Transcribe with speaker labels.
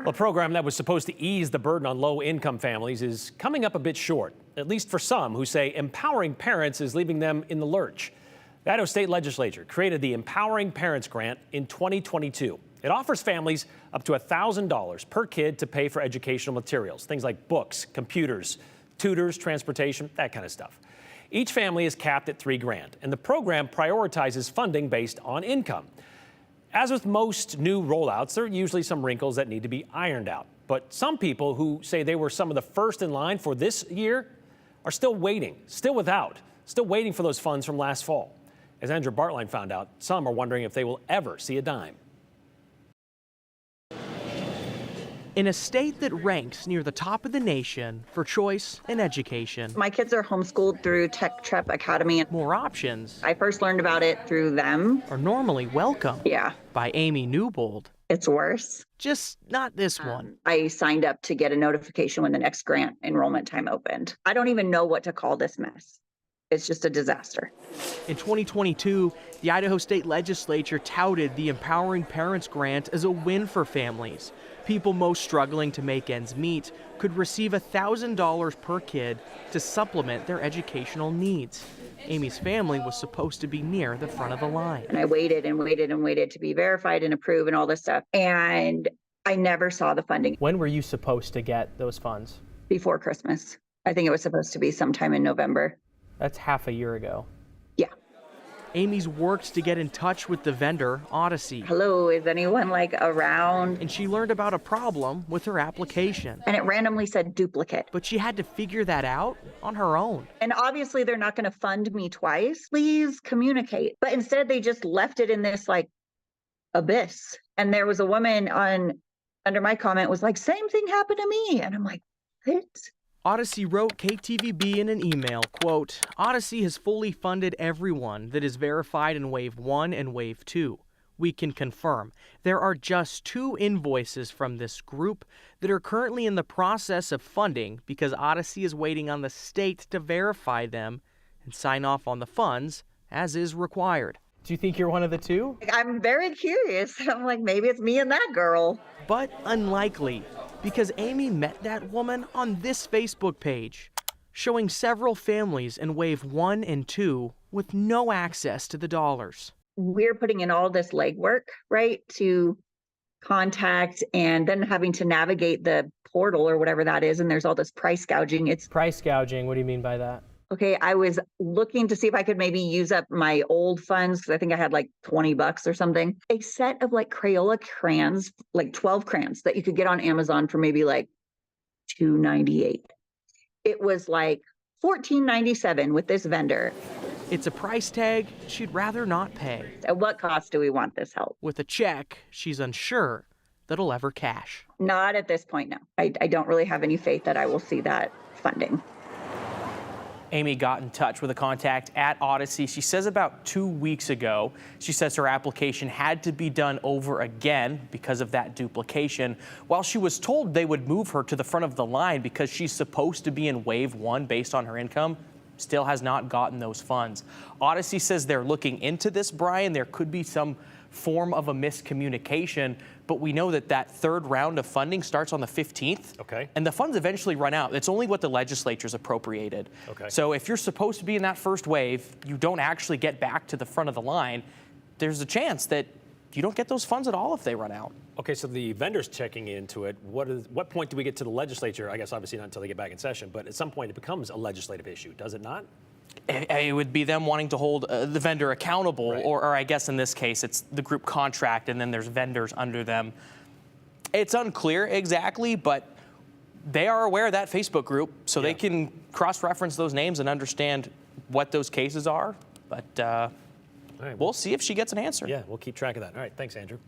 Speaker 1: A program that was supposed to ease the burden on low-income families is coming up a bit short, at least for some who say empowering parents is leaving them in the lurch. The Idaho State Legislature created the Empowering Parents Grant in 2022. It offers families up to $1,000 per kid to pay for educational materials, things like books, computers, tutors, transportation, that kind of stuff. Each family is capped at $3,000, and the program prioritizes funding based on income. As with most new rollouts, there are usually some wrinkles that need to be ironed out. But some people who say they were some of the first in line for this year are still waiting, still waiting for those funds from last fall. As Andrew Bartline found out, some are wondering if they will ever see a dime.
Speaker 2: In a state that ranks near the top of the nation for choice in education.
Speaker 3: My kids are homeschooled through Tech Prep Academy.
Speaker 2: More options.
Speaker 3: I first learned about it through them.
Speaker 2: Are normally welcome.
Speaker 3: Yeah.
Speaker 2: By Amy Newbold.
Speaker 3: It's worse.
Speaker 2: Just not this one.
Speaker 3: I signed up to get a notification when the next grant enrollment time opened. I don't even know what to call this mess. It's just a disaster.
Speaker 2: In 2022, the Idaho State Legislature touted the Empowering Parents Grant as a win for families. People most struggling to make ends meet could receive $1,000 per kid to supplement their educational needs. Amy's family was supposed to be near the front of the line.
Speaker 3: And I waited and waited and waited to be verified and approved and all this stuff. And I never saw the funding.
Speaker 2: When were you supposed to get those funds?
Speaker 3: Before Christmas. I think it was supposed to be sometime in November.
Speaker 2: That's half a year ago.
Speaker 3: Yeah.
Speaker 2: Amy's worked to get in touch with the vendor, Odyssey.
Speaker 3: Hello, is anyone around?
Speaker 2: And she learned about a problem with her application.
Speaker 3: And it randomly said duplicate.
Speaker 2: But she had to figure that out on her own.
Speaker 3: And obviously they're not going to fund me twice. Please communicate. But instead they just left it in this abyss. And there was a woman under my comment was like, same thing happened to me. And I'm like, what?
Speaker 2: Odyssey wrote KTVB in an email, quote, Odyssey has fully funded everyone that is verified in Wave 1 and Wave 2. We can confirm there are just 2 invoices from this group that are currently in the process of funding because Odyssey is waiting on the state to verify them and sign off on the funds as is required. Do you think you're one of the 2?
Speaker 3: I'm very curious. I'm like, maybe it's me and that girl.
Speaker 2: But unlikely, because Amy met that woman on this Facebook page, showing several families in Wave 1 and 2 with no access to the dollars.
Speaker 3: We're putting in all this legwork, right, to contact and then having to navigate the portal or whatever that is, and there's all this price gouging. It's
Speaker 2: price gouging. What do you mean by that?
Speaker 3: Okay, I was looking to see if I could maybe use up my old funds because I think I had $20 or something. A set of Crayola crayons, 12 crayons that you could get on Amazon for maybe $2.98. It was $14.97 with this vendor.
Speaker 2: It's a price tag she'd rather not pay.
Speaker 3: At what cost do we want this help?
Speaker 2: With a check she's unsure that'll ever cash.
Speaker 3: Not at this point, no. I don't really have any faith that I will see that funding.
Speaker 4: Amy got in touch with a contact at Odyssey. She says about 2 weeks ago, she says her application had to be done over again because of that duplication, while she was told they would move her to the front of the line because she's supposed to be in Wave 1 based on her income. Still has not gotten those funds. Odyssey says they're looking into this, Brian. There could be some form of a miscommunication, but we know that third round of funding starts on the 15th.
Speaker 1: Okay.
Speaker 4: And the funds eventually run out. It's only what the legislature's appropriated.
Speaker 1: Okay.
Speaker 4: So if you're supposed to be in that first wave, you don't actually get back to the front of the line, there's a chance that you don't get those funds at all if they run out.
Speaker 1: Okay, so the vendor's checking into it. What point do we get to the legislature? I guess obviously not until they get back in session, but at some point it becomes a legislative issue, does it not?
Speaker 4: It would be them wanting to hold the vendor accountable,
Speaker 1: right.
Speaker 4: or I guess in this case, it's the group contract and then there's vendors under them. It's unclear exactly, but they are aware of that Facebook group, so they can cross-reference those names and understand what those cases are. But
Speaker 1: all right,
Speaker 4: we'll see if she gets an answer.
Speaker 1: Yeah, we'll keep track of that. All right, thanks, Andrew.